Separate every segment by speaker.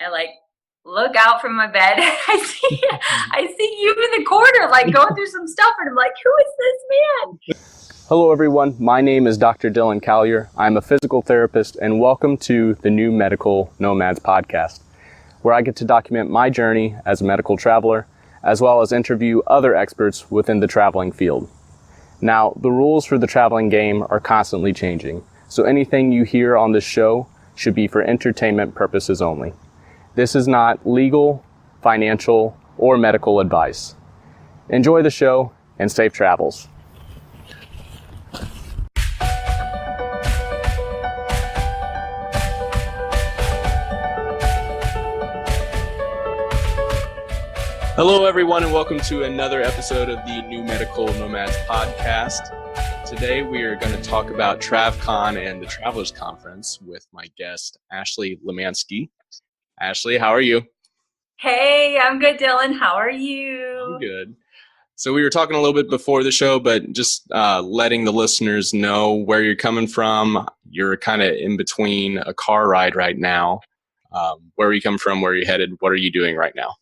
Speaker 1: I like look out from my bed. I see you in the corner, like going through some stuff, and I'm like, who is this man?
Speaker 2: Hello everyone, my name is Dr. Dylan Collier. I'm a physical therapist and welcome to the New Medical Nomads podcast, where I get to document my journey as a medical traveler, as well as interview other experts within the traveling field. Now, the rules for the traveling game are constantly changing, so anything you hear on this show should be for entertainment purposes only. This is not legal, financial, or medical advice. Enjoy the show and safe travels. Hello, everyone, and welcome to another episode of the New Medical Nomads podcast. Today, we are going to talk about TravCon and the Travelers Conference with my guest, Ashley Lemanski. Ashley, how are you?
Speaker 1: Hey, I'm good, Dylan. How are you?
Speaker 2: I'm good. So we were talking a little bit before the show, but just letting the listeners know where you're coming from. You're kind of in between a car ride right now. Where are you coming from? Where are you headed? What are you doing right now?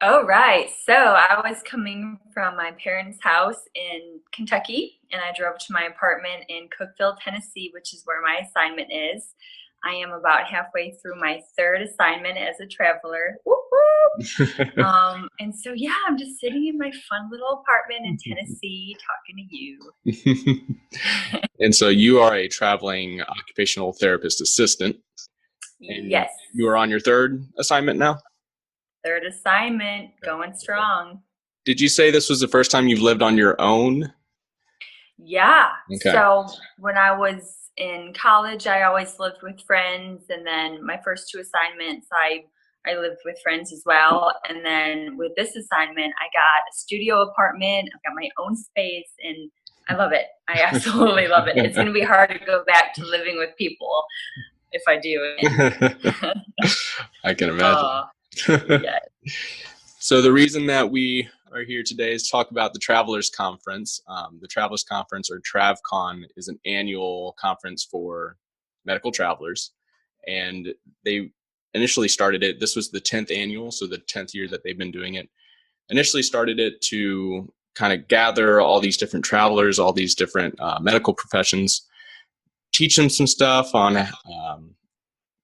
Speaker 1: Oh, right. So I was coming from my parents' house in Kentucky, and I drove to my apartment in Cookeville, Tennessee, which is where my assignment is. I am about halfway through my third assignment as a traveler. Whoop, whoop. And so, yeah, I'm just sitting in my fun little apartment in Tennessee talking to you.
Speaker 2: And so you are a traveling occupational therapist assistant. And
Speaker 1: yes.
Speaker 2: You are on your third assignment now?
Speaker 1: Third assignment, going strong.
Speaker 2: Did you say this was the first time you've lived on your own?
Speaker 1: Yeah.
Speaker 2: Okay.
Speaker 1: So when I was in college, I always lived with friends. And then my first two assignments, I lived with friends as well. And then with this assignment, I got a studio apartment. I've got my own space, and I love it. I absolutely love it. It's going to be hard to go back to living with people if I do it.
Speaker 2: I can imagine.
Speaker 1: Yeah.
Speaker 2: So the reason that we are here today is talk about the Travelers Conference. The Travelers Conference, or TravCon, is an annual conference for medical travelers. And they initially started it, this was the 10th annual, so the 10th year that they've been doing it. Initially started it to kind of gather all these different travelers, all these different medical professions, teach them some stuff on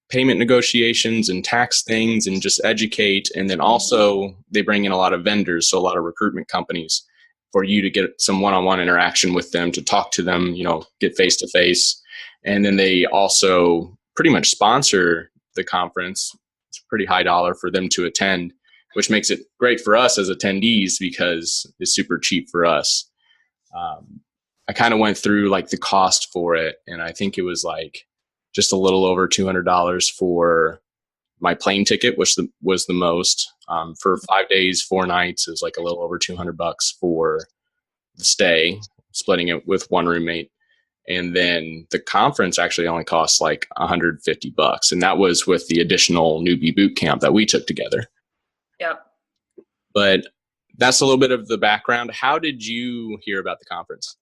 Speaker 2: payment negotiations and tax things, and just educate. And then also they bring in a lot of vendors, so a lot of recruitment companies, for you to get some one-on-one interaction with them, to talk to them, get face to face. And then they also pretty much sponsor the conference. It's pretty high dollar for them to attend, which makes it great for us as attendees because it's super cheap for us. I kind of went through like the cost for it, and I think it was like just a little over $200 for my plane ticket, which was the most. For 5 days, 4 nights, it was like a little over $200 for the stay, splitting it with one roommate. And then the conference actually only costs like $150, and that was with the additional Newbie boot camp that we took together.
Speaker 1: Yep.
Speaker 2: But that's a little bit of the background. How did you hear about the conference?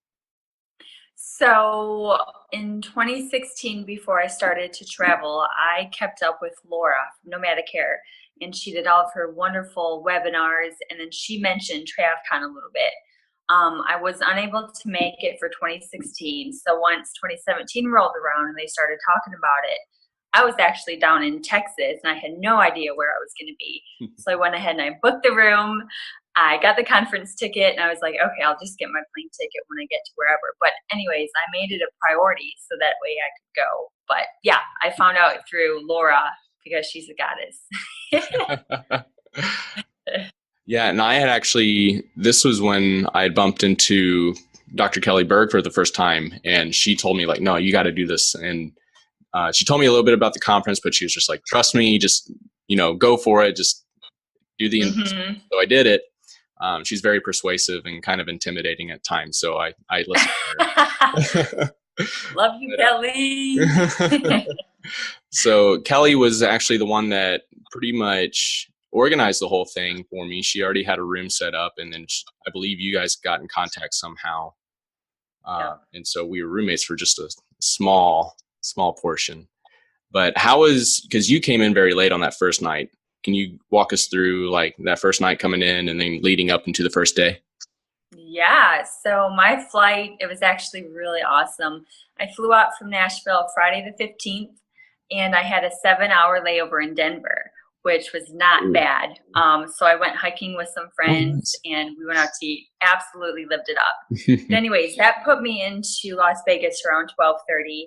Speaker 1: So in 2016, before I started to travel, I kept up with Laura from Nomadicare, and she did all of her wonderful webinars, and then she mentioned TravCon a little bit. I was unable to make it for 2016, so once 2017 rolled around and they started talking about it, I was actually down in Texas, and I had no idea where I was going to be. So I went ahead and I booked the room. I got the conference ticket, and I was like, okay, I'll just get my plane ticket when I get to wherever. But anyways, I made it a priority so that way I could go. But yeah, I found out through Laura because she's a goddess.
Speaker 2: Yeah, and I had actually, this was when I had bumped into Dr. Kelly Berg for the first time, and she told me like, no, you got to do this. And she told me a little bit about the conference, but she was just like, trust me, just, go for it. Just do the investment. So I did it. She's very persuasive and kind of intimidating at times, so I listened to her.
Speaker 1: Love you, Kelly.
Speaker 2: So Kelly was actually the one that pretty much organized the whole thing for me. She already had a room set up, and then I believe you guys got in contact somehow. And so we were roommates for just a small portion. But because you came in very late on that first night. Can you walk us through like that first night coming in and then leading up into the first day?
Speaker 1: Yeah, so my flight, it was actually really awesome. I flew out from Nashville Friday the 15th, and I had a 7-hour layover in Denver, which was not bad. So I went hiking with some friends, and we went out to eat. Absolutely lived it up. But anyways, that put me into Las Vegas around 12:30.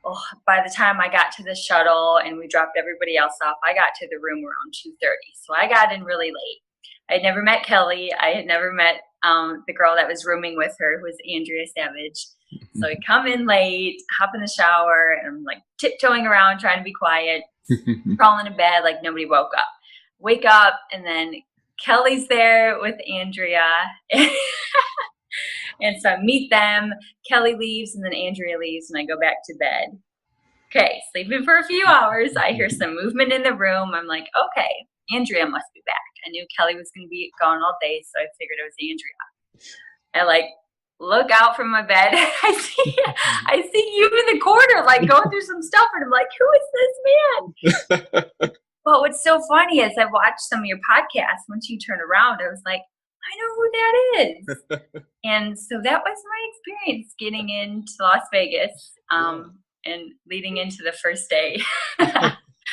Speaker 1: Oh, by the time I got to the shuttle and we dropped everybody else off, I got to the room around 2:30. So I got in really late. I had never met Kelly. I had never met the girl that was rooming with her, who was Andrea Savage. So I come in late, hop in the shower, and I'm like tiptoeing around trying to be quiet, crawling in bed like nobody woke up. Wake up, and then Kelly's there with Andrea. And so I meet them. Kelly leaves, and then Andrea leaves, and I go back to bed. Okay, sleeping for a few hours. I hear some movement in the room. I'm like, okay, Andrea must be back. I knew Kelly was going to be gone all day, so I figured it was Andrea. I like look out from my bed. I see you in the corner, like going through some stuff, and I'm like, who is this man? But what's so funny is I've watched some of your podcasts. Once you turn around, I was like, I know who that is. And so that was my experience getting into Las Vegas and leading into the first day.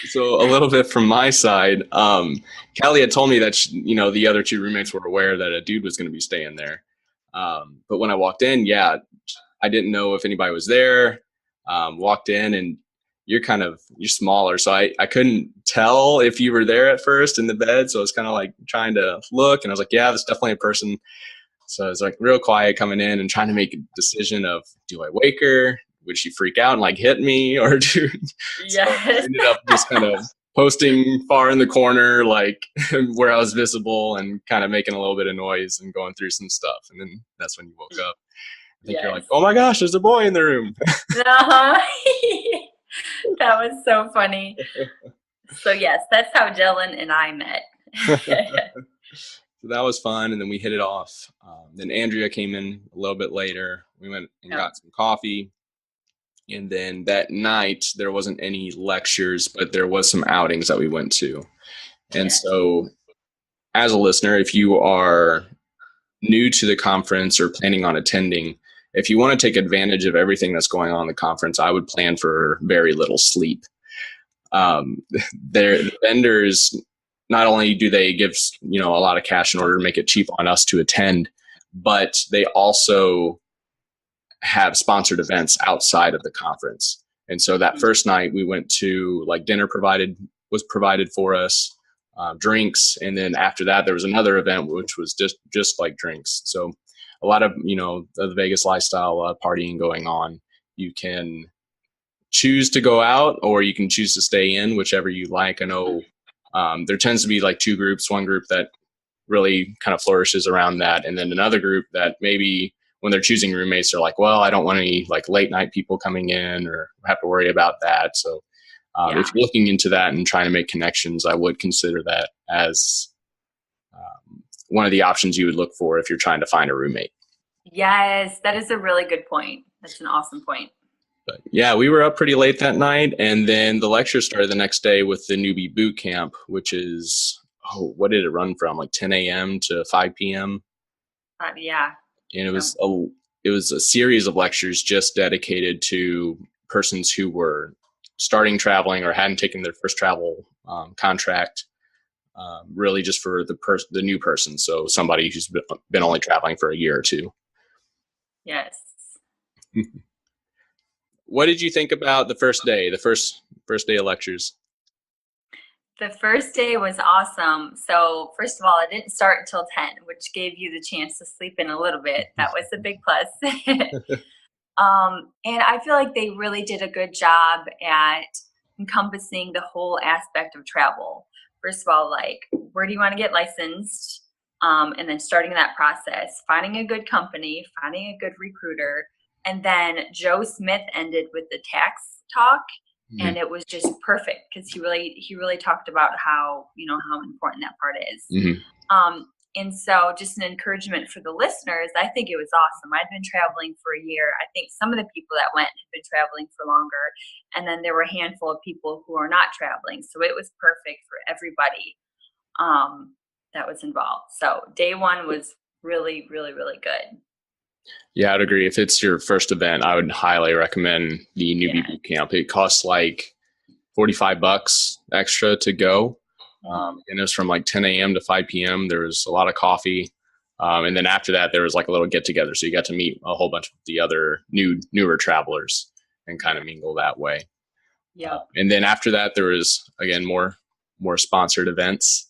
Speaker 2: So a little bit from my side, Callie had told me that the other two roommates were aware that a dude was going to be staying there. But when I walked in, I didn't know if anybody was there. Walked in, and you're smaller, so I couldn't tell if you were there at first in the bed. So I was kind of like trying to look, and I was like, yeah, there's definitely a person. So I was like real quiet coming in and trying to make a decision of, do I wake her? Would she freak out and like hit me, or do?
Speaker 1: Yes.
Speaker 2: So I ended up just kind of posting far in the corner, like where I was visible, and kind of making a little bit of noise and going through some stuff. And then that's when you woke up. I think you're like, oh my gosh, there's a boy in the room.
Speaker 1: That was so funny. So yes, that's how Dylan and I met.
Speaker 2: So that was fun, and then we hit it off. Then Andrea came in a little bit later. We went and got some coffee. And then that night, there wasn't any lectures, but there was some outings that we went to. And so as a listener, if you are new to the conference or planning on attending, if you want to take advantage of everything that's going on in the conference, I would plan for very little sleep. The vendors, not only do they give a lot of cash in order to make it cheap on us to attend, but they also have sponsored events outside of the conference. And so that first night we went to like dinner was provided for us, drinks. And then after that, there was another event, which was just like drinks. So a lot of, the Vegas lifestyle partying going on. You can choose to go out, or you can choose to stay in, whichever you like. I know there tends to be like two groups, one group that really kind of flourishes around that. And then another group that maybe when they're choosing roommates, they're like, well, I don't want any like late night people coming in or have to worry about that. So if you're looking into that and trying to make connections, I would consider that as one of the options you would look for if you're trying to find a roommate.
Speaker 1: Yes, that is a really good point. That's an awesome point.
Speaker 2: But yeah, we were up pretty late that night, and then the lecture started the next day with the Newbie boot camp, which is, what did it run from? Like 10 a.m. to 5 p.m.?
Speaker 1: Yeah.
Speaker 2: And it was a series of lectures just dedicated to persons who were starting traveling or hadn't taken their first travel contract, really just for the new person. So somebody who's been only traveling for a year or two.
Speaker 1: Yes.
Speaker 2: What did you think about the first day, the first day of lectures?
Speaker 1: The first day was awesome. So first of all, it didn't start until 10, which gave you the chance to sleep in a little bit. That was a big plus. And I feel like they really did a good job at encompassing the whole aspect of travel. First of all, like, where do you want to get licensed? And then starting that process, finding a good company, finding a good recruiter. And then Joe Smith ended with the tax talk. Mm-hmm. And it was just perfect because he really talked about how, how important that part is. Mm-hmm. And so just an encouragement for the listeners, I think it was awesome. I'd been traveling for a year. I think some of the people that went had been traveling for longer. And then there were a handful of people who are not traveling. So it was perfect for everybody that was involved. So day one was really, really, really good.
Speaker 2: Yeah, I'd agree. If it's your first event, I would highly recommend the Newbie Boot Camp. It costs like $45 extra to go. And it was from like 10 a.m. to 5 p.m. There was a lot of coffee. And then after that, there was like a little get together. So you got to meet a whole bunch of the other newer travelers and kind of mingle that way.
Speaker 1: Yeah.
Speaker 2: And then after that, there was, again, more sponsored events.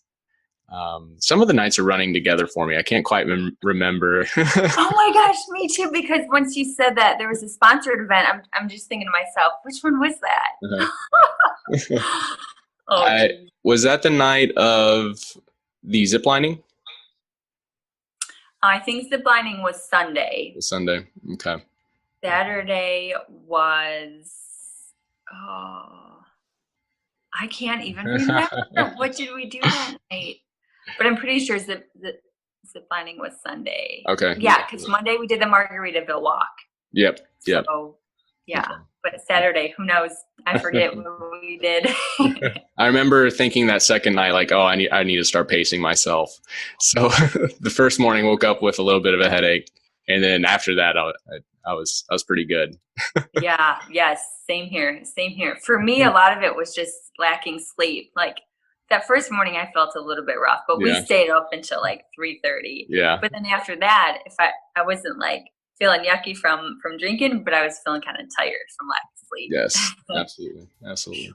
Speaker 2: Some of the nights are running together for me. I can't quite remember.
Speaker 1: Oh my gosh, me too. Because once you said that there was a sponsored event, I'm just thinking to myself, which one was that?
Speaker 2: Was that the night of the zip lining?
Speaker 1: I think zip lining was Sunday.
Speaker 2: Sunday, okay.
Speaker 1: Saturday was, I can't even remember. What did we do that night? But I'm pretty sure zip lining was Sunday.
Speaker 2: Okay.
Speaker 1: Yeah, because Monday we did the Margaritaville walk.
Speaker 2: Yep.
Speaker 1: So, yeah. Okay. But Saturday, who knows? I forget what we did.
Speaker 2: I remember thinking that second night, like, oh, I need to start pacing myself. So the first morning, woke up with a little bit of a headache, and then after that, I was pretty good.
Speaker 1: Yeah. Yes. Same here. For me, a lot of it was just lacking sleep. Like that first morning, I felt a little bit rough, but we stayed up until like 3:30.
Speaker 2: Yeah.
Speaker 1: But then after that, if I wasn't like feeling yucky from drinking, but I was feeling kind of tired from lack of sleep.
Speaker 2: Yes, absolutely.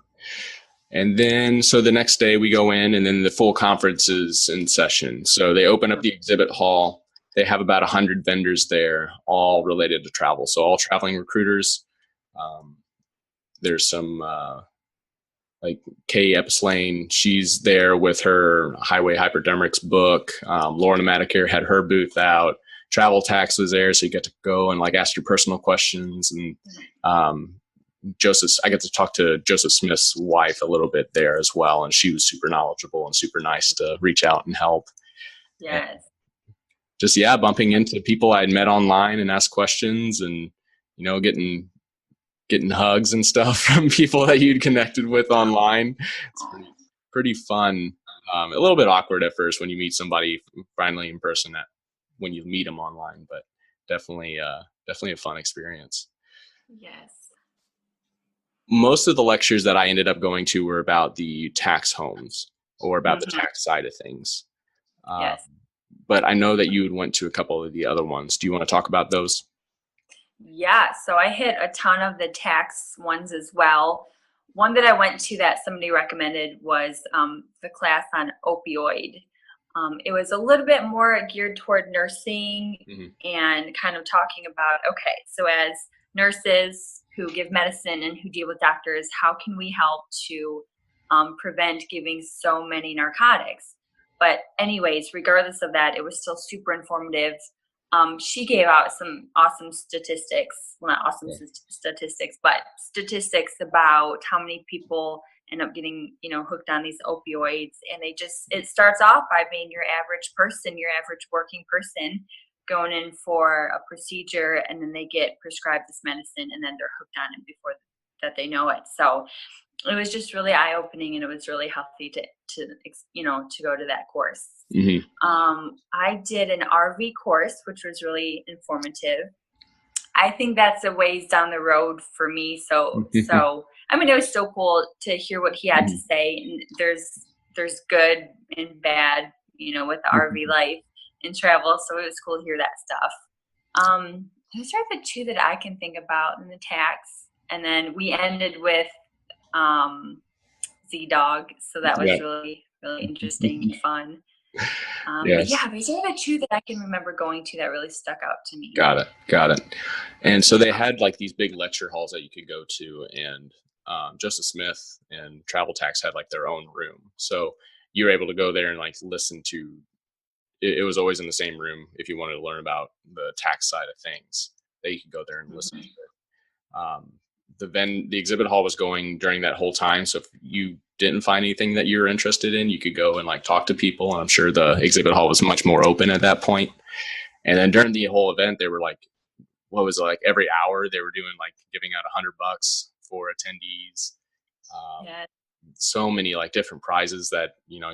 Speaker 2: And then, so the next day we go in, and then the full conference is in session. So they open up the exhibit hall. They have about 100 vendors there, all related to travel. So all traveling recruiters. There's some like Kay Epislane. She's there with her Highway Hypodermics book. Laura Medicare had her booth out. Travel Tax was there, so you get to go and like ask your personal questions. And I get to talk to Joseph Smith's wife a little bit there as well, and she was super knowledgeable and super nice to reach out and help.
Speaker 1: Yes.
Speaker 2: And just bumping into people I'd met online and ask questions, and getting hugs and stuff from people that you'd connected with online. It's pretty fun. A little bit awkward at first when you meet somebody finally in person when you meet them online, but definitely a fun experience.
Speaker 1: Yes.
Speaker 2: Most of the lectures that I ended up going to were about the tax homes or about the tax side of things.
Speaker 1: Yes.
Speaker 2: But I know that you went to a couple of the other ones. Do you want to talk about those?
Speaker 1: Yeah, so I hit a ton of the tax ones as well. One that I went to that somebody recommended was the class on opioid. It was a little bit more geared toward nursing and kind of talking about, okay, so as nurses who give medicine and who deal with doctors, how can we help to prevent giving so many narcotics? But anyways, regardless of that, it was still super informative. She gave out some awesome statistics, well, not awesome statistics, but statistics about how many people end up getting, hooked on these opioids. And it starts off by being your average person, your average working person going in for a procedure, and then they get prescribed this medicine, and then they're hooked on it before that they know it. So it was just really eye-opening, and it was really healthy to go to that course. I did an RV course, which was really informative. I think that's a ways down the road for me. So I mean, it was still cool to hear what he had to say. And there's good and bad, with the RV life and travel. So it was cool to hear that stuff. Those are the two that I can think about in the tax. And then we ended with Z-Dog. So that was really, really interesting and fun.
Speaker 2: Yes.
Speaker 1: But yeah, these are the two that I can remember going to that really stuck out to me.
Speaker 2: Got it. And so they had like these big lecture halls that you could go to, and Joseph Smith and Travel Tax had like their own room. So you were able to go there and like listen to it. It was always in the same room if you wanted to learn about the tax side of things, that you could go there and listen to it. The exhibit hall was going during that whole time. So if you didn't find anything that you were interested in, you could go and like talk to people. And I'm sure the exhibit hall was much more open at that point. And then during the whole event, they were like, what was it, like every hour they were doing like giving out $100 for attendees.
Speaker 1: Yeah.
Speaker 2: So many like different prizes that, you know,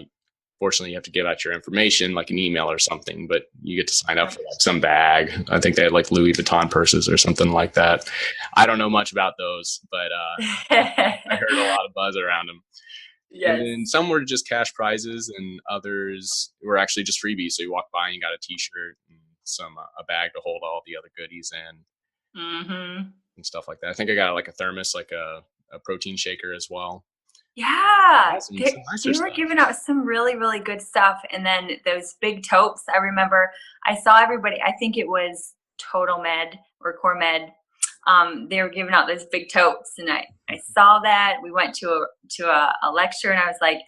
Speaker 2: fortunately you have to give out your information, like an email or something, but you get to sign up for like some bag. I think they had like Louis Vuitton purses or something like that. I don't know much about those, but I heard a lot of buzz around them.
Speaker 1: Yes.
Speaker 2: And then some were just cash prizes, and others were actually just freebies. So you walk by and you got a T-shirt and a bag to hold all the other goodies in, and stuff like that. I think I got like a thermos, like a protein shaker as well.
Speaker 1: Yeah,
Speaker 2: They
Speaker 1: were giving out some really, really good stuff. And then those big totes, I remember I saw everybody, I think it was Total Med or Core Med. They were giving out those big totes, and I saw that. We went to a lecture, and I was like,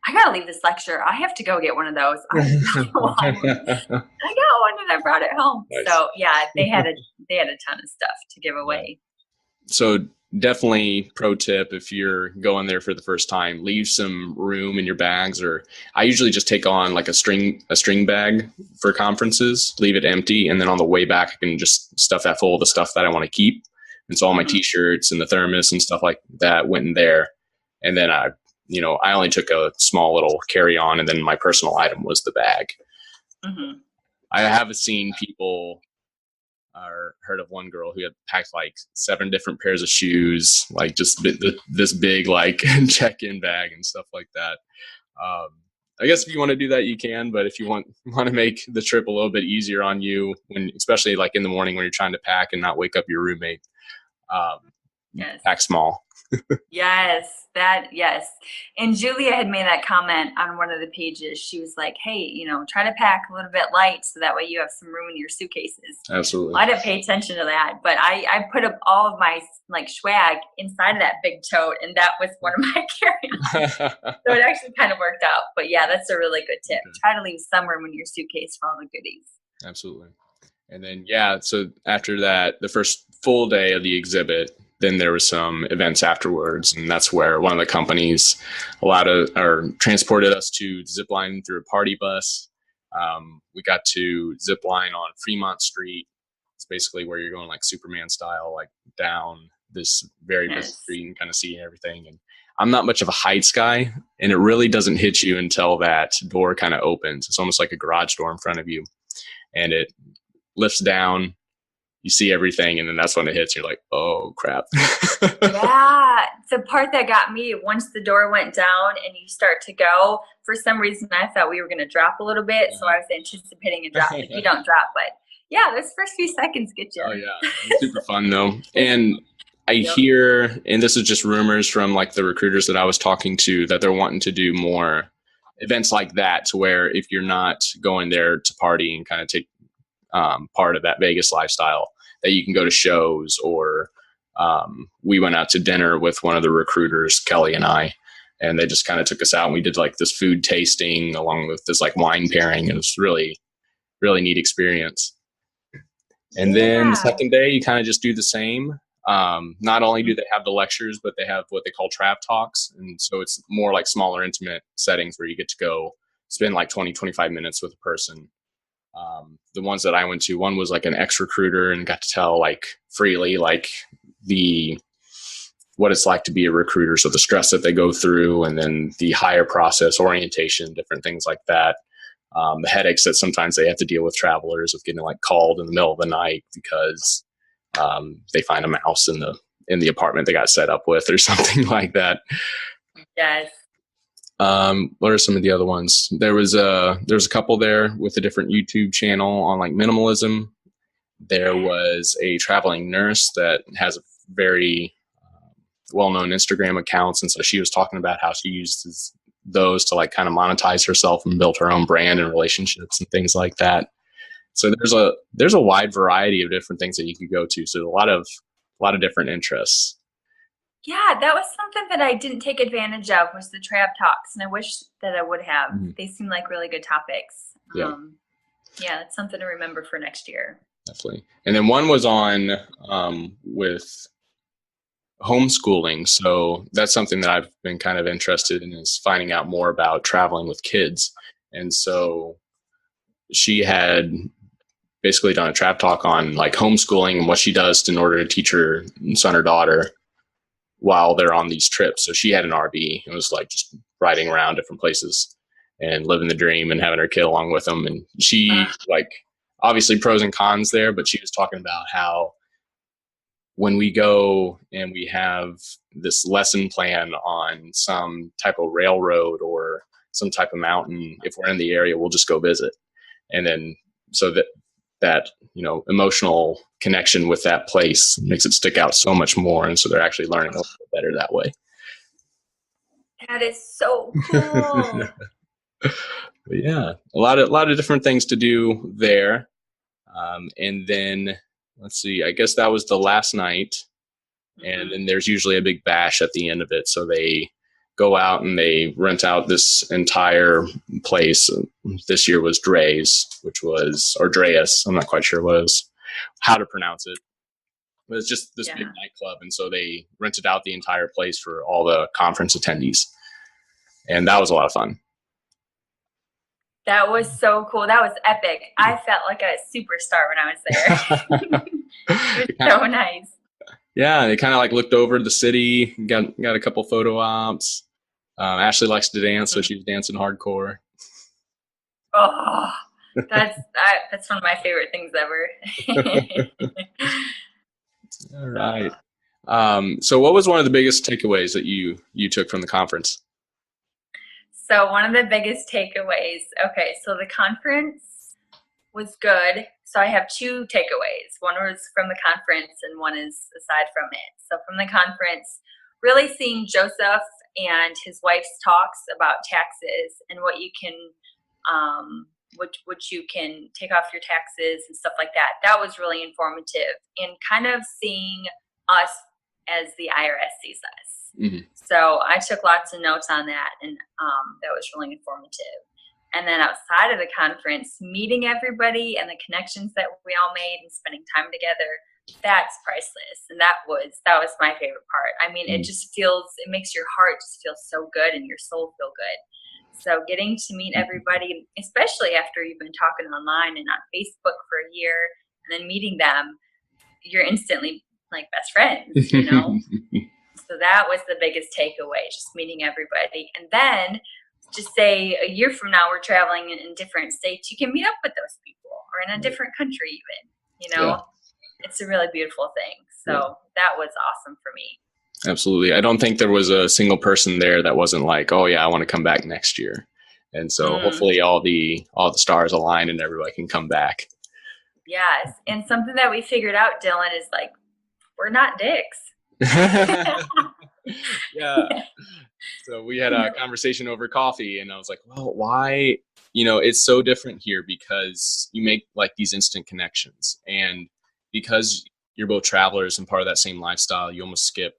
Speaker 1: I gotta leave this lecture. I have to go get one of those. I got one, and I brought it home. Nice. So yeah, they had a ton of stuff to give away.
Speaker 2: So definitely pro tip, if you're going there for the first time, leave some room in your bags, or I usually just take on like a string bag for conferences, leave it empty, and then on the way back I can just stuff that full of the stuff that I want to keep. And so all my T-shirts and the thermos and stuff like that went in there. And then I only took a small little carry-on, and then my personal item was the bag. I have seen people, or heard of one girl who had packed like 7 different pairs of shoes, like just this big like check-in bag and stuff like that. I guess if you want to do that, you can, but if you want to make the trip a little bit easier on you, especially like in the morning when you're trying to pack and not wake up your roommate, pack small.
Speaker 1: Yes. And Julia had made that comment on one of the pages. She was like, hey, try to pack a little bit light so that way you have some room in your suitcases.
Speaker 2: Absolutely.
Speaker 1: Well, I didn't pay attention to that, but I put up all of my like swag inside of that big tote, and that was one of my carry-ons. So it actually kind of worked out. But yeah, that's a really good tip. Okay. Try to leave some room in your suitcase for all the goodies.
Speaker 2: Absolutely. And then, so after that, the first full day of the exhibit, then there was some events afterwards, and that's where one of the companies transported us to zipline through a party bus. We got to zipline on Fremont Street. It's basically where you're going like Superman style, like down this very busy street and kind of seeing everything. And I'm not much of a heights guy, and it really doesn't hit you until that door kind of opens. It's almost like a garage door in front of you, and it lifts down. You see everything, and then that's when it hits. You're like, oh, crap.
Speaker 1: Yeah. The part that got me, once the door went down and you start to go, for some reason, I thought we were going to drop a little bit. So I was anticipating a drop. If you don't drop, but yeah, those first few seconds get you.
Speaker 2: Oh, yeah. It's super fun, though. And I hear, and this is just rumors from like the recruiters that I was talking to, that they're wanting to do more events like that, to where if you're not going there to party and kind of take part of that Vegas lifestyle, that you can go to shows, or we went out to dinner with one of the recruiters, Kelly and I, and they just kind of took us out, and we did like this food tasting along with this like wine pairing. It was really, really neat experience. And then the second day, you kind of just do the same. Not only do they have the lectures, but they have what they call Trav Talks. And so it's more like smaller, intimate settings where you get to go spend like 20, 25 minutes with a person. The ones that I went to, one was like an ex-recruiter, and got to tell like freely like what it's like to be a recruiter. So the stress that they go through, and then the hire process, orientation, different things like that. The headaches that sometimes they have to deal with travelers, of getting like called in the middle of the night because they find a mouse in the apartment they got set up with, or something like that.
Speaker 1: Yes.
Speaker 2: What are some of the other ones? There was a couple there with a different YouTube channel on like minimalism. There was a traveling nurse that has a very well-known Instagram accounts, and so she was talking about how she uses those to like kind of monetize herself and build her own brand and relationships and things like that. So there's a wide variety of different things that you could go to. So a lot of different interests. Yeah,
Speaker 1: that was something that I didn't take advantage of, was the Trav Talks, and I wish that I would have. Mm-hmm. They seem like really good topics. Yeah, it's something to remember for next year.
Speaker 2: Definitely. And then one was on with homeschooling. So that's something that I've been kind of interested in, is finding out more about traveling with kids. And so she had basically done a trap talk on like homeschooling and what she does in order to teach her son or daughter while they're on these trips. So she had an RV and was like just riding around different places and living the dream and having her kid along with them. And she like, obviously pros and cons there, but she was talking about how when we go and we have this lesson plan on some type of railroad or some type of mountain, if we're in the area, we'll just go visit. And then so that emotional connection with that place makes it stick out so much more. And so they're actually learning a little bit better that way.
Speaker 1: That is so cool.
Speaker 2: But yeah, a lot of different things to do there. And then let's see, I guess that was the last night. And then there's usually a big bash at the end of it. So they go out and they rent out this entire place. This year was Dre's, or Dreas. I'm not quite sure how to pronounce it. But it's just this big nightclub. And so they rented out the entire place for all the conference attendees. And that was a lot of fun.
Speaker 1: That was so cool. That was epic. I felt like a superstar when I was there. It was so nice.
Speaker 2: Yeah, they kind of like looked over the city, got a couple photo ops. Ashley likes to dance, so she's dancing hardcore.
Speaker 1: Oh, that's one of my favorite things ever.
Speaker 2: All right. So what was one of the biggest takeaways that you took from the conference?
Speaker 1: So one of the biggest takeaways, okay, so the conference was good. So I have two takeaways. One was from the conference and one is aside from it. So from the conference, really seeing Joseph and his wife's talks about taxes and what you can, what you can take off your taxes and stuff like that. That was really informative and kind of seeing us as the IRS sees us. Mm-hmm. So I took lots of notes on that, and that was really informative. And then outside of the conference, meeting everybody and the connections that we all made and spending time together, that's priceless. And that was my favorite part. I mean, it makes your heart just feel so good and your soul feel good. So getting to meet everybody, especially after you've been talking online and on Facebook for a year, and then meeting them, you're instantly like best friends, So that was the biggest takeaway, just meeting everybody. And then just say a year from now, we're traveling in different states, you can meet up with those people, or in a different country even, It's a really beautiful thing. So that was awesome for me.
Speaker 2: Absolutely. I don't think there was a single person there that wasn't like, oh yeah, I want to come back next year. And so hopefully all the stars align and everybody can come back.
Speaker 1: Yes. And something that we figured out, Dylan, is like, we're not dicks.
Speaker 2: Yeah. So we had a conversation over coffee and I was like, well, why, it's so different here because you make like these instant connections, and because you're both travelers and part of that same lifestyle, you almost skip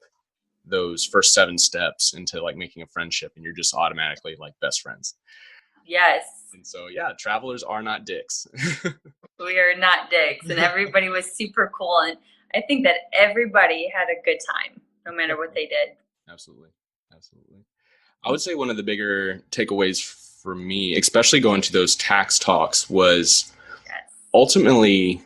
Speaker 2: those first 7 steps into like making a friendship, and you're just automatically like best friends.
Speaker 1: Yes.
Speaker 2: And so, yeah, travelers are not dicks.
Speaker 1: We are not dicks, and everybody was super cool. And I think that everybody had a good time, no matter what they did.
Speaker 2: Absolutely. I would say one of the bigger takeaways for me, especially going to those tax talks, was ultimately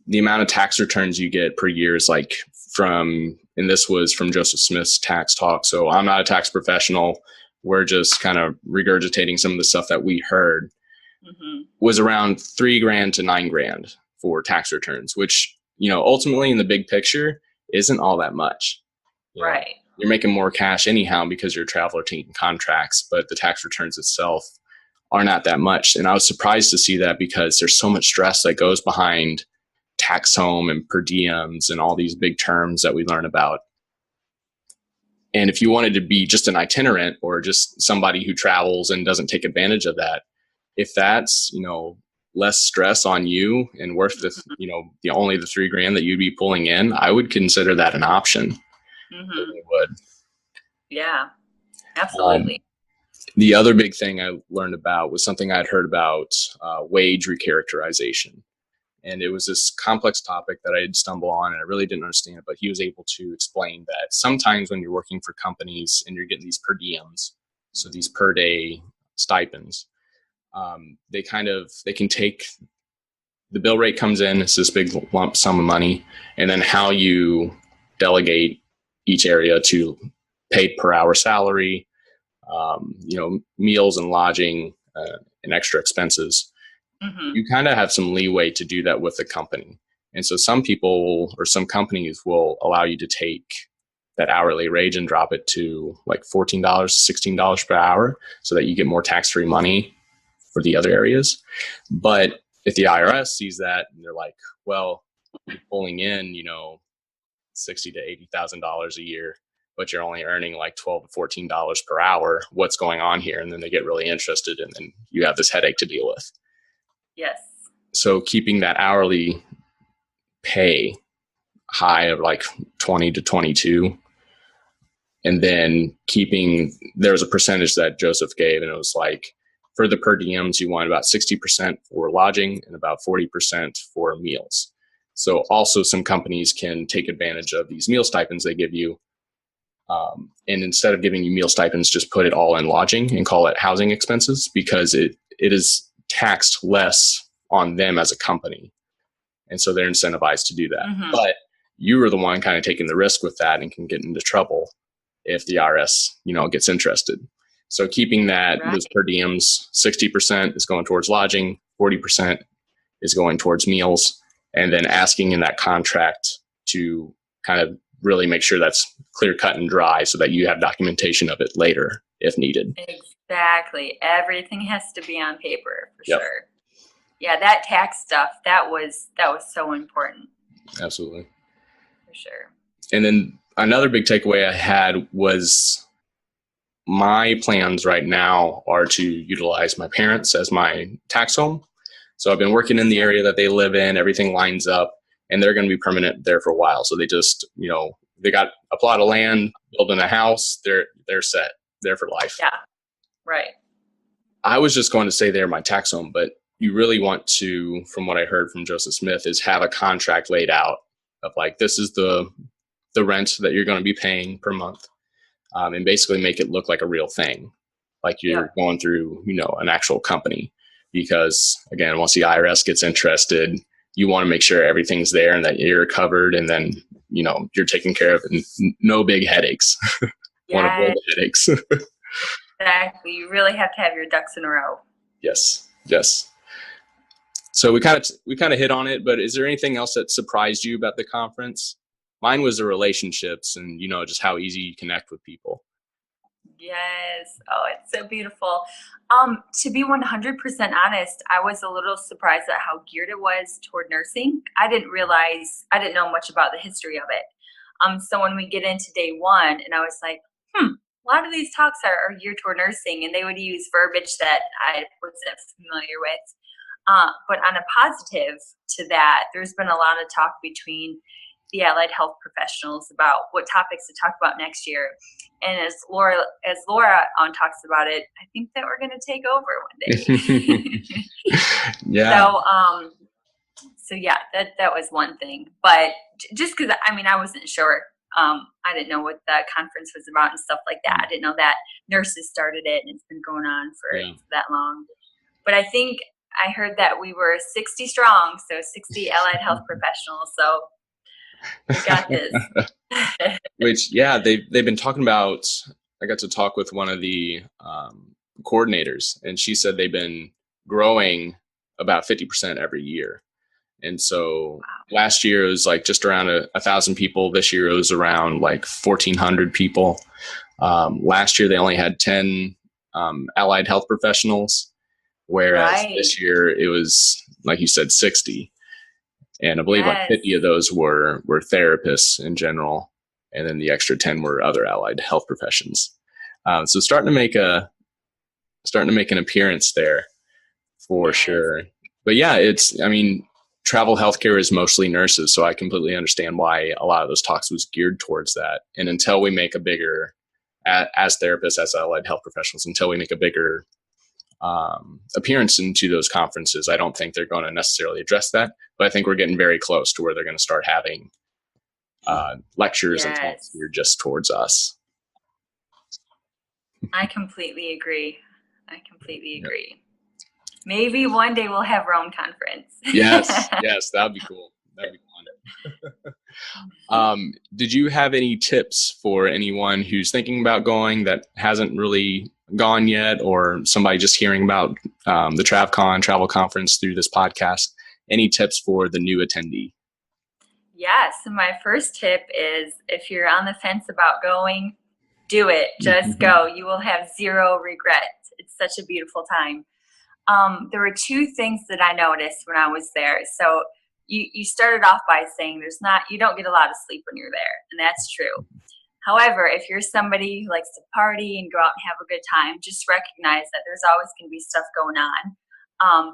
Speaker 2: the amount of tax returns you get per year is like and this was from Joseph Smith's tax talk. So I'm not a tax professional. We're just kind of regurgitating some of the stuff that we heard. Was around $3,000 to $9,000 for tax returns, which, ultimately in the big picture isn't all that much.
Speaker 1: Right.
Speaker 2: You're making more cash anyhow because you're a traveler taking contracts, but the tax returns itself are not that much. And I was surprised to see that because there's so much stress that goes behind tax home and per diems and all these big terms that we learn about. And if you wanted to be just an itinerant or just somebody who travels and doesn't take advantage of that, if that's, less stress on you and worth the only the $3,000 that you'd be pulling in, I would consider that an option. Really would.
Speaker 1: Yeah, absolutely.
Speaker 2: The other big thing I learned about was something I'd heard about, wage recharacterization. And it was this complex topic that I had stumbled on, and I really didn't understand it, but he was able to explain that sometimes when you're working for companies and you're getting these per diems, so these per day stipends, they can take the bill rate comes in, it's this big lump sum of money, and then how you delegate each area to paid per hour salary, meals and lodging, and extra expenses.
Speaker 1: Mm-hmm.
Speaker 2: You kind of have some leeway to do that with the company. And so some people or some companies will allow you to take that hourly wage and drop it to like $14, $16 per hour so that you get more tax-free money for the other areas. But if the IRS sees that and they're like, well, you're pulling in, $60,000 to $80,000 a year, but you're only earning like $12 to $14 per hour, what's going on here? And then they get really interested, and then you have this headache to deal with.
Speaker 1: Yes. So
Speaker 2: keeping that hourly pay high of like 20 to 22, and then there was a percentage that Joseph gave, and it was like, for the per diems, you want about 60% for lodging and about 40% for meals. So also some companies can take advantage of these meal stipends they give you. And instead of giving you meal stipends, just put it all in lodging and call it housing expenses, because it is taxed less on them as a company. And so they're incentivized to do that. Mm-hmm. But you were the one kind of taking the risk with that and can get into trouble if the IRS, gets interested. So keeping that, right, those per diems, 60% is going towards lodging, 40% is going towards meals, and then asking in that contract to kind of really make sure that's clear cut and dry so that you have documentation of it later if needed.
Speaker 1: Exactly. Everything has to be on paper for sure. Yeah, that tax stuff, that was so important.
Speaker 2: Absolutely.
Speaker 1: For sure.
Speaker 2: And then another big takeaway I had was my plans right now are to utilize my parents as my tax home. So I've been working in the area that they live in, everything lines up, and they're going to be permanent there for a while. So they just, they got a plot of land, building a house, they're set there for life.
Speaker 1: Yeah, right.
Speaker 2: I was just going to say they're my tax home, but you really want to, from what I heard from Joseph Smith, is have a contract laid out of like, this is the rent that you're going to be paying per month. And basically make it look like a real thing, like you're going through, an actual company. Because again, once the IRS gets interested, you want to make sure everything's there and that you're covered, and then, you're taken care of, and no big headaches. Want to avoid the headaches.
Speaker 1: Exactly. You really have to have your ducks in a row.
Speaker 2: Yes. So we kind of hit on it, but is there anything else that surprised you about the conference? Mine was the relationships and, just how easy you connect with people.
Speaker 1: Yes. Oh, it's so beautiful. To be 100% honest, I was a little surprised at how geared it was toward nursing. I didn't know much about the history of it. So when we get into day one, and I was like, a lot of these talks are geared toward nursing, and they would use verbiage that I wasn't familiar with. But on a positive to that, there's been a lot of talk between the allied health professionals about what topics to talk about next year. And as Laura talks about it, I think that we're going to take over one day.
Speaker 2: Yeah.
Speaker 1: So yeah, that was one thing. But just because, I wasn't sure. I didn't know what the conference was about and stuff like that. I didn't know that nurses started it, and it's been going on for that long. But I think I heard that we were 60 strong, so 60 allied health professionals. So we got this.
Speaker 2: Which, they've been talking about. I got to talk with one of the coordinators, and she said they've been growing about 50% every year. And so last year it was like just around 1,000 people. This year it was around like 1,400 people. Last year they only had 10 allied health professionals, whereas this year it was, like you said, 60. And I believe like 50 of those were therapists in general. And then the extra 10 were other allied health professions. So starting to make an appearance there for sure. But travel healthcare is mostly nurses. So I completely understand why a lot of those talks was geared towards that. And until we make a bigger, as therapists, as allied health professionals, until we make a bigger appearance into those conferences, I don't think they're going to necessarily address that. but I think we're getting very close to where they're going to start having lectures and talks here just towards us.
Speaker 1: I completely agree. Maybe one day we'll have our own conference.
Speaker 2: Yes, that'd be cool. That'd be fun. Did you have any tips for anyone who's thinking about going that hasn't really gone yet, or somebody just hearing about the TravCon travel conference through this podcast? Any tips for the new attendee?
Speaker 1: Yes. So my first tip is, if you're on the fence about going, do it. Just go. You will have zero regrets. It's such a beautiful time. There were two things that I noticed when I was there. So you started off by saying you don't get a lot of sleep when you're there, and that's true. However, if you're somebody who likes to party and go out and have a good time, just recognize that there's always going to be stuff going on.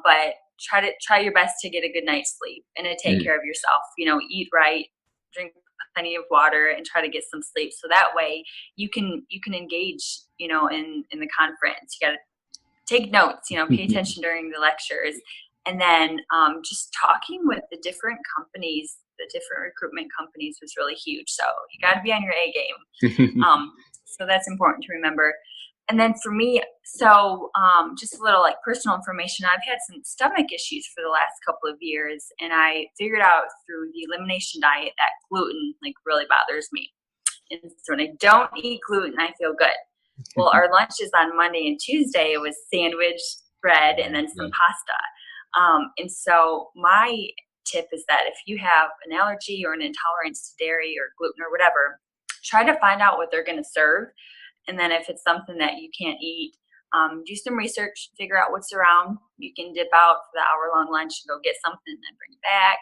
Speaker 1: But try your best to get a good night's sleep and to take care of yourself. Eat right, drink plenty of water, and try to get some sleep. So that way you can engage, in the conference. You got to take notes, pay attention during the lectures. And then just talking with the different companies, the different recruitment companies was really huge. So you got to be on your A game. So that's important to remember. And then for me, just a little personal information. I've had some stomach issues for the last couple of years, and I figured out through the elimination diet that gluten really bothers me. And so when I don't eat gluten, I feel good. Well, our lunches on Monday and Tuesday, it was sandwich, bread, and then some pasta. And so my tip is that if you have an allergy or an intolerance to dairy or gluten or whatever, try to find out what they're going to serve. And then if it's something that you can't eat, do some research, figure out what's around. You can dip out for the hour-long lunch and go get something and then bring it back.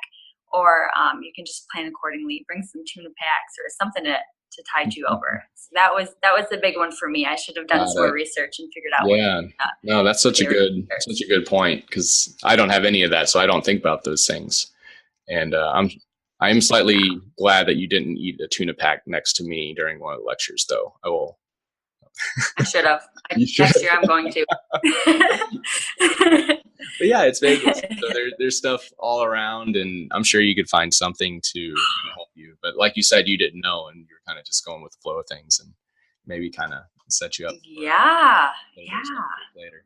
Speaker 1: Or you can just plan accordingly, bring some tuna packs or something to tide you over. So that was the big one for me. I should have done some more research and figured out.
Speaker 2: Yeah, no, that's such a good point, because I don't have any of that, so I don't think about those things. And I'm slightly glad that you didn't eat a tuna pack next to me during one of the lectures, though.
Speaker 1: I should have. Next year I'm going to.
Speaker 2: But yeah, it's Vegas. So there's stuff all around, and I'm sure you could find something to help you. But like you said, you didn't know, and you're kind of just going with the flow of things, and maybe kind of set you up. Later.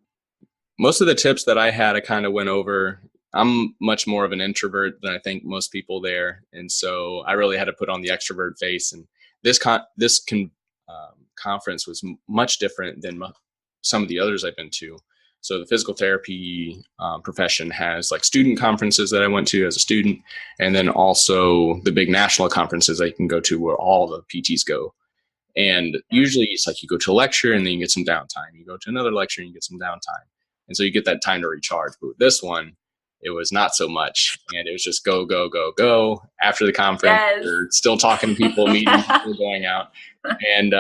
Speaker 2: Most of the tips that I had, I kind of went over. I'm much more of an introvert than I think most people there, and so I really had to put on the extrovert face. And this conference was much different than some of the others I've been to. So the physical therapy profession has student conferences that I went to as a student, and then also the big national conferences I can go to where all the PTs go. And usually it's you go to a lecture and then you get some downtime. You go to another lecture and you get some downtime. And so you get that time to recharge. But with this one, it was not so much. And it was just go, go, go, go. After the conference, you're still talking to people, meeting people, going out. And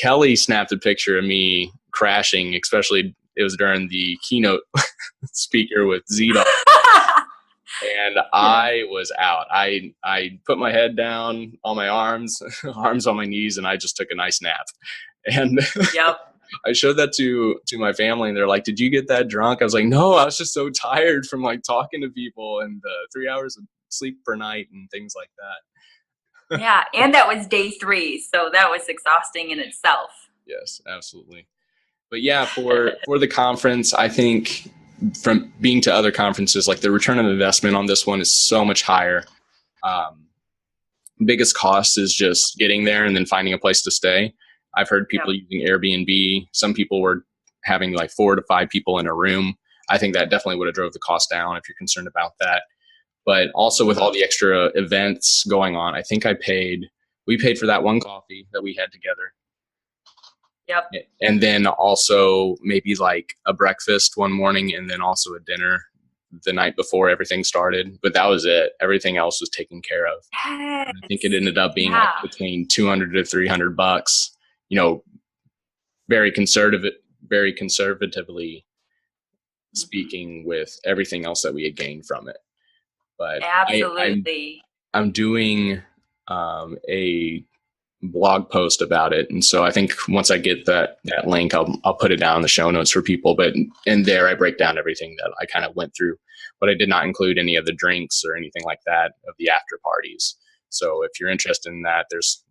Speaker 2: Kelly snapped a picture of me crashing, especially it was during the keynote speaker with Zeta. And I was out. I put my head down on my arms on my knees, and I just took a nice nap. And I showed that to my family, and they're like, "Did you get that drunk?" I was like, "No, I was just so tired from talking to people and 3 hours of sleep per night and things like that."
Speaker 1: Yeah, and that was day 3, so that was exhausting in itself.
Speaker 2: Yes, absolutely. But yeah, for the conference, I think from being to other conferences, the return on investment on this one is so much higher. Biggest cost is just getting there and then finding a place to stay. I've heard people using Airbnb. Some people were having 4 to 5 people in a room. I think that definitely would have drove the cost down if you're concerned about that. But also with all the extra events going on, I think we paid for that one coffee that we had together.
Speaker 1: Yep.
Speaker 2: And then also maybe a breakfast one morning, and then also a dinner the night before everything started. But that was it. Everything else was taken care of.
Speaker 1: Yes.
Speaker 2: I think it ended up being between $200 to $300. Very conservatively speaking, with everything else that we had gained from it. But
Speaker 1: absolutely,
Speaker 2: I'm doing a blog post about it, and so I think once I get that link, I'll put it down in the show notes for people. But in there, I break down everything that I kind of went through. but I did not include any of the drinks or anything like that of the after parties. So if you're interested in that, there's,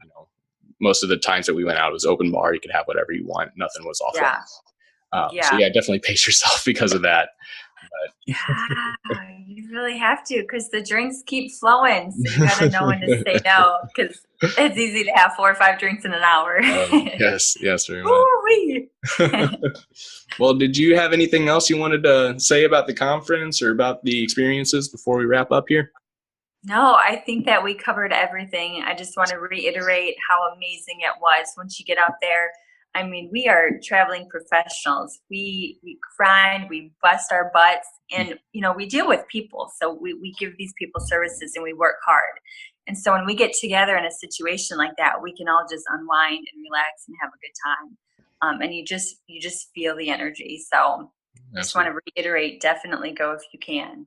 Speaker 2: most of the times that we went out, it was open bar. You could have whatever you want. Nothing was off limits. So yeah, definitely pace yourself because of that. But
Speaker 1: yeah, you really have to, because the drinks keep flowing. So you got to know when to say no, because it's easy to have 4 or 5 drinks in an hour.
Speaker 2: Yes, very much. Well, did you have anything else you wanted to say about the conference or about the experiences before we wrap up here?
Speaker 1: No, I think that we covered everything. I just want to reiterate how amazing it was once you get out there. I mean, we are traveling professionals. We grind, we bust our butts, and we deal with people. So we give these people services and we work hard. And so when we get together in a situation like that, we can all just unwind and relax and have a good time. And you just feel the energy. So I just want to reiterate, definitely go if you can.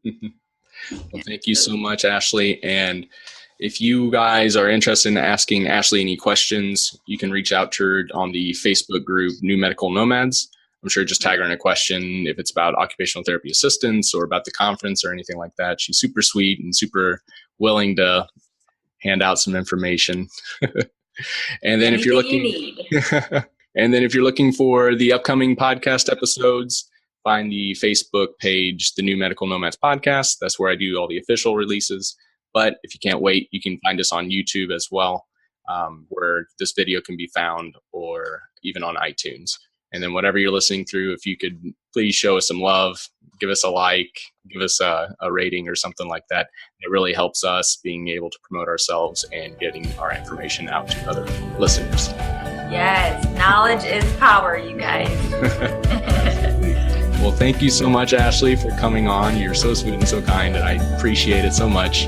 Speaker 2: Well, thank you so much, Ashley. And if you guys are interested in asking Ashley any questions, you can reach out to her on the Facebook group, New Medical Nomads. I'm sure just tag her in a question if it's about occupational therapy assistance or about the conference or anything like that. She's super sweet and super willing to hand out some information. And then if you're looking for the upcoming podcast episodes, find the Facebook page, the New Medical Nomads Podcast. That's where I do all the official releases. But if you can't wait, you can find us on YouTube as well, where this video can be found, or even on iTunes. And then whatever you're listening through, if you could please show us some love, give us a like, give us a rating or something like that. It really helps us being able to promote ourselves and getting our information out to other listeners.
Speaker 1: Yes, knowledge is power, you guys.
Speaker 2: Well, thank you so much, Ashley, for coming on. You're so sweet and so kind, and I appreciate it so much.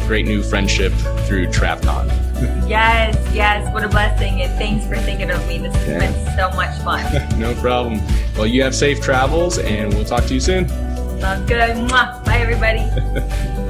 Speaker 2: Great new friendship through TravCon.
Speaker 1: Yes. What a blessing. And thanks for thinking of me. This has been so much fun.
Speaker 2: No problem. Well, you have safe travels, and we'll talk to you soon.
Speaker 1: Sounds good. Mwah. Bye, everybody.